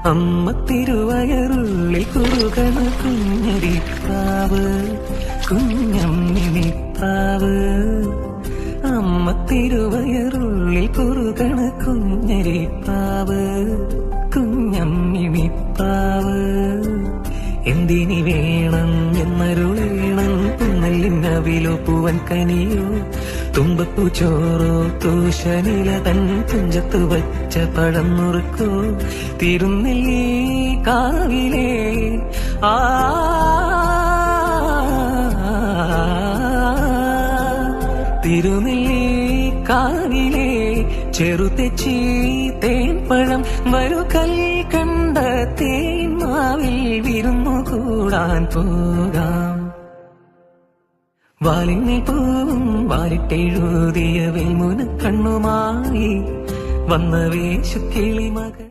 അമ്മ തിരുവയറുള്ളിൽ കുറുകണ കുഞ്ഞരിപ്രാവ്, കുഞ്ഞമ്മിനിപ്രാവ്. അമ്മ തിരുവയറുള്ളിൽ കുറുകണ കുഞ്ഞരിപ്രാവ്, കുഞ്ഞമ്മിനിപ്രാവ്. എന്തിനി വേണം എന്നരുളേണം, പുന്നല്ലിന്നവിലോ പൂവൻ കനിയോ, തുമ്പപ്പൂ ചോറോ തൂശനില തൻ തുഞ്ചത്ത് വച്ച പഴം നുറുക്കോ, തിരുനെല്ലി കാവിലേ തിരുനെല്ലി കാവിലേ ചെറുതെച്ചി തേൻപഴം വരു കൽ കണ്ട തേന്മാവിൽ വിരുന്നു കൂടാൻ പോകാം. വാലിന്മേൽ പൂവും വാലിട്ടെഴുതിയ വെൽമുന കണ്ണുമായി വന്ന വേശുക്കിളി മകൾ.